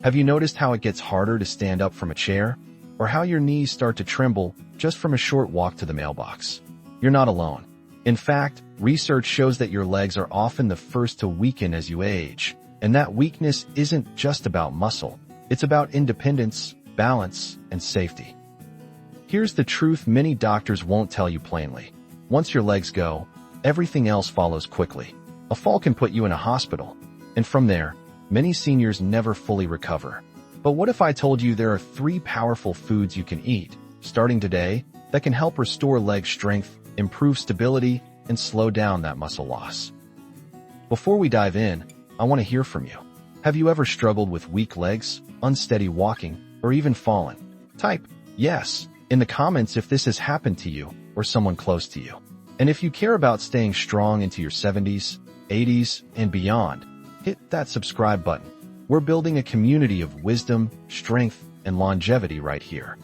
Have you noticed how it gets harder to stand up from a chair? Or how your knees start to tremble just from a short walk to the mailbox? You're not alone. In fact, research shows that your legs are often the first to weaken as you age. And that weakness isn't just about muscle. It's about independence, balance, and safety. Here's the truth many doctors won't tell you plainly. Once your legs go, everything else follows quickly. A fall can put you in a hospital. And from there, many seniors never fully recover. But what if I told you there are 3 powerful foods you can eat, starting today, that can help restore leg strength, improve stability, and slow down that muscle loss? Before we dive in, I want to hear from you. Have you ever struggled with weak legs, unsteady walking, or even fallen? Type yes in the comments if this has happened to you or someone close to you. And if you care about staying strong into your 70s, 80s, and beyond, hit that subscribe button. We're building a community of wisdom, strength, and longevity right here.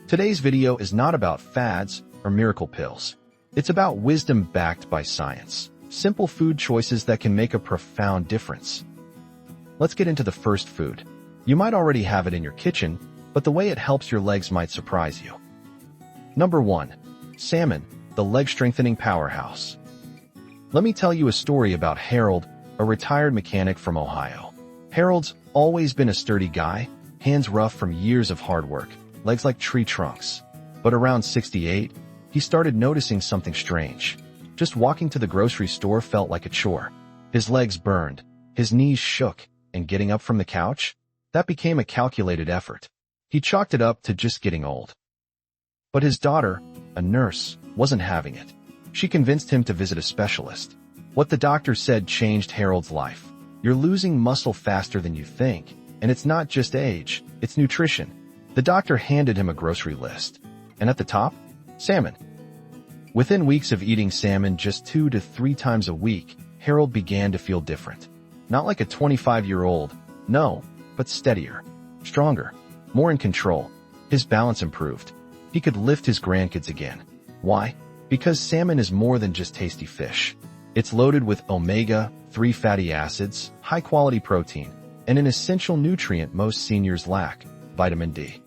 Today's video is not about fads or miracle pills. It's about wisdom backed by science. Simple food choices that can make a profound difference. Let's get into the first food. You might already have it in your kitchen, but the way it helps your legs might surprise you. Number 1. Salmon, the leg-strengthening powerhouse. Let me tell you a story about Harold, a retired mechanic from Ohio. Harold's always been a sturdy guy, hands rough from years of hard work, legs like tree trunks. But around 68, he started noticing something strange. Just walking to the grocery store felt like a chore. His legs burned, his knees shook, and getting up from the couch? That became a calculated effort. He chalked it up to just getting old. But his daughter, a nurse, wasn't having it. She convinced him to visit a specialist. What the doctor said changed Harold's life. You're losing muscle faster than you think, and it's not just age, it's nutrition. The doctor handed him a grocery list. And at the top, salmon. Within weeks of eating salmon just 2 to 3 times a week, Harold began to feel different. Not like a 25-year-old, no, but steadier, stronger, more in control. His balance improved. He could lift his grandkids again. Why? Because salmon is more than just tasty fish. It's loaded with omega-3 fatty acids, high-quality protein, and an essential nutrient most seniors lack, vitamin D.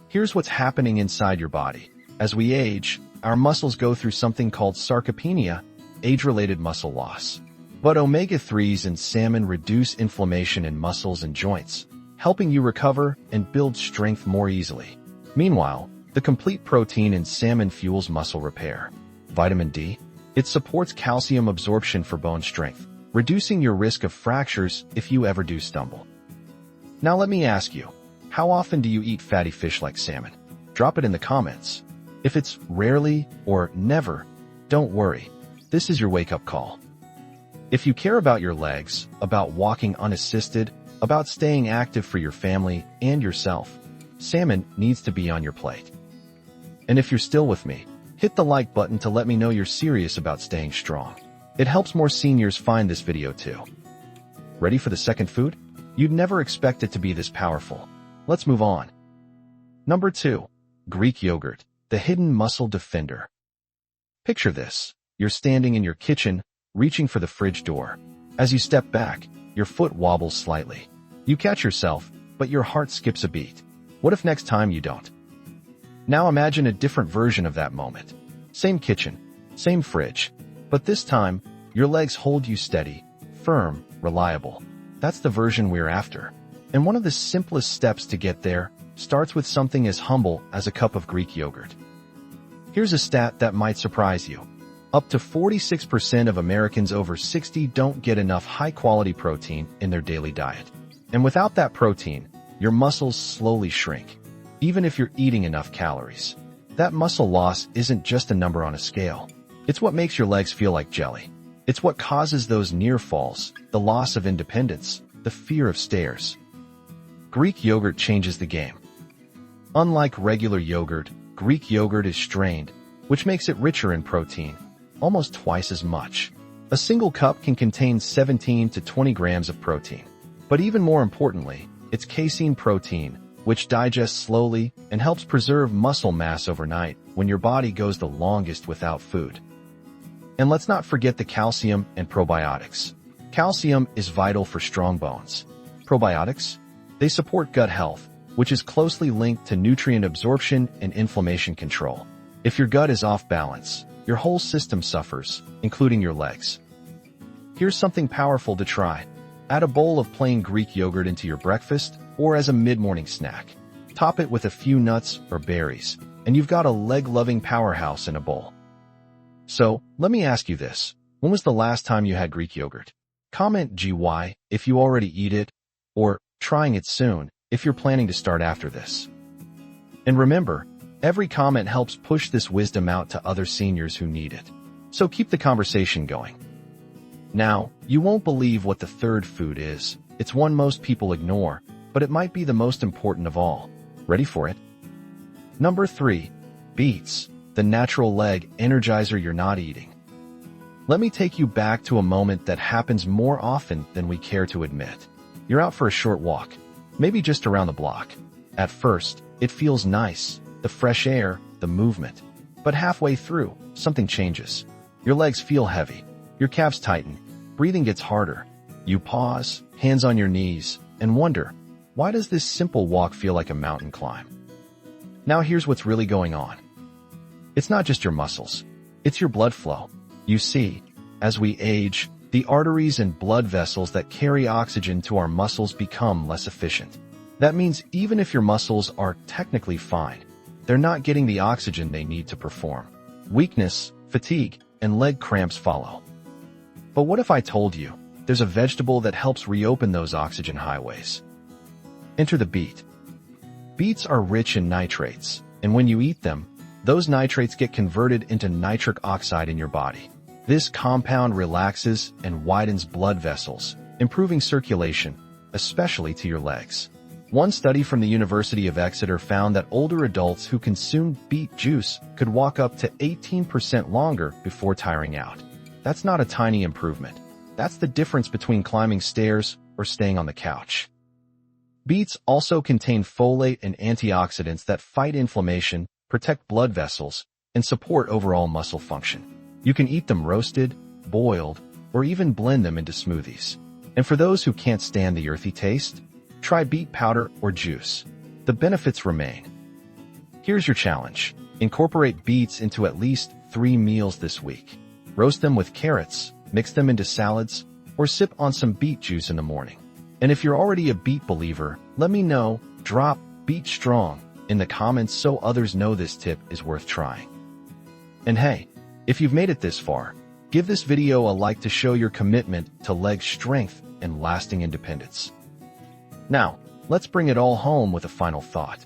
Here's what's happening inside your body. As we age, our muscles go through something called sarcopenia, age-related muscle loss. But omega-3s in salmon reduce inflammation in muscles and joints, helping you recover and build strength more easily. Meanwhile, the complete protein in salmon fuels muscle repair. Vitamin D? It supports calcium absorption for bone strength, reducing your risk of fractures if you ever do stumble. Now let me ask you, how often do you eat fatty fish like salmon? Drop it in the comments. If it's rarely or never, don't worry. This is your wake-up call. If you care about your legs, about walking unassisted, about staying active for your family and yourself, salmon needs to be on your plate. And if you're still with me, hit the like button to let me know you're serious about staying strong. It helps more seniors find this video too. Ready for the second food? You'd never expect it to be this powerful. Let's move on. Number 2. Greek yogurt, the hidden muscle defender. Picture this. You're standing in your kitchen, reaching for the fridge door. As you step back, your foot wobbles slightly. You catch yourself, but your heart skips a beat. What if next time you don't? Now imagine a different version of that moment. Same kitchen, same fridge, but this time, your legs hold you steady, firm, reliable. That's the version we're after. And one of the simplest steps to get there starts with something as humble as a cup of Greek yogurt. Here's a stat that might surprise you. Up to 46% of Americans over 60 don't get enough high-quality protein in their daily diet. And without that protein, your muscles slowly shrink, even if you're eating enough calories. That muscle loss isn't just a number on a scale. It's what makes your legs feel like jelly. It's what causes those near falls, the loss of independence, the fear of stairs. Greek yogurt changes the game. Unlike regular yogurt, Greek yogurt is strained, which makes it richer in protein, almost twice as much. A single cup can contain 17 to 20 grams of protein. But even more importantly, it's casein protein, which digests slowly and helps preserve muscle mass overnight when your body goes the longest without food. And let's not forget the calcium and probiotics. Calcium is vital for strong bones. Probiotics? They support gut health, which is closely linked to nutrient absorption and inflammation control. If your gut is off balance, your whole system suffers, including your legs. Here's something powerful to try. Add a bowl of plain Greek yogurt into your breakfast or as a mid-morning snack. Top it with a few nuts or berries, and you've got a leg-loving powerhouse in a bowl. So, let me ask you this. When was the last time you had Greek yogurt? Comment GY if you already eat it, or trying it soon if you're planning to start after this. And remember, every comment helps push this wisdom out to other seniors who need it. So keep the conversation going. Now, you won't believe what the third food is. It's one most people ignore, but it might be the most important of all. Ready for it? Number 3. Beets, the natural leg energizer you're not eating. Let me take you back to a moment that happens more often than we care to admit. You're out for a short walk, maybe just around the block. At first, it feels nice, the fresh air, the movement. But halfway through, something changes. Your legs feel heavy, your calves tighten, breathing gets harder. You pause, hands on your knees, and wonder, why does this simple walk feel like a mountain climb? Now here's what's really going on. It's not just your muscles, it's your blood flow. You see, as we age, the arteries and blood vessels that carry oxygen to our muscles become less efficient. That means even if your muscles are technically fine, they're not getting the oxygen they need to perform. Weakness, fatigue, and leg cramps follow. But what if I told you there's a vegetable that helps reopen those oxygen highways? Enter the beet. Beets are rich in nitrates, and when you eat them, those nitrates get converted into nitric oxide in your body. This compound relaxes and widens blood vessels, improving circulation, especially to your legs. One study from the University of Exeter found that older adults who consumed beet juice could walk up to 18% longer before tiring out. That's not a tiny improvement. That's the difference between climbing stairs or staying on the couch. Beets also contain folate and antioxidants that fight inflammation, protect blood vessels, and support overall muscle function. You can eat them roasted, boiled, or even blend them into smoothies. And for those who can't stand the earthy taste, try beet powder or juice. The benefits remain. Here's your challenge. Incorporate beets into at least 3 meals this week. Roast them with carrots, mix them into salads, or sip on some beet juice in the morning. And if you're already a beet believer, let me know. Drop Beet Strong in the comments so others know this tip is worth trying. And hey, if you've made it this far, give this video a like to show your commitment to leg strength and lasting independence. Now, let's bring it all home with a final thought.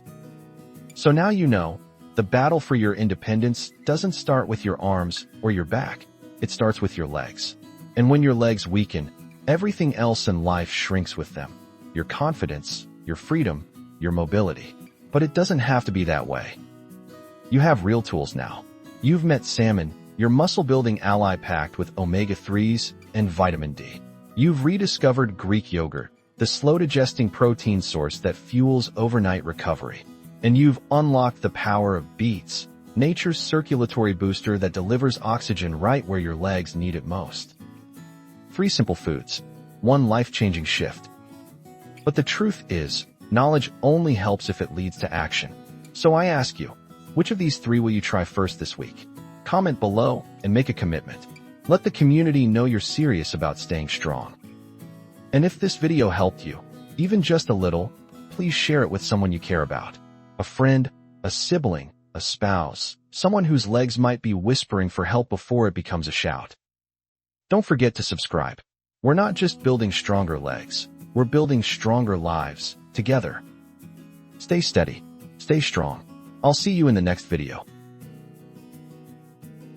So now you know, the battle for your independence doesn't start with your arms or your back. It starts with your legs. And when your legs weaken, everything else in life shrinks with them. Your confidence, your freedom, your mobility. But it doesn't have to be that way. You have real tools now. You've met salmon, your muscle-building ally packed with omega-3s and vitamin D. You've rediscovered Greek yogurt, the slow-digesting protein source that fuels overnight recovery. And you've unlocked the power of beets, nature's circulatory booster that delivers oxygen right where your legs need it most. 3 simple foods, 1 life-changing shift. But the truth is, knowledge only helps if it leads to action. So I ask you, which of these 3 will you try first this week? Comment below and make a commitment. Let the community know you're serious about staying strong. And if this video helped you, even just a little, please share it with someone you care about. A friend, a sibling, a spouse, someone whose legs might be whispering for help before it becomes a shout. Don't forget to subscribe. We're not just building stronger legs, we're building stronger lives, together. Stay steady, stay strong. I'll see you in the next video.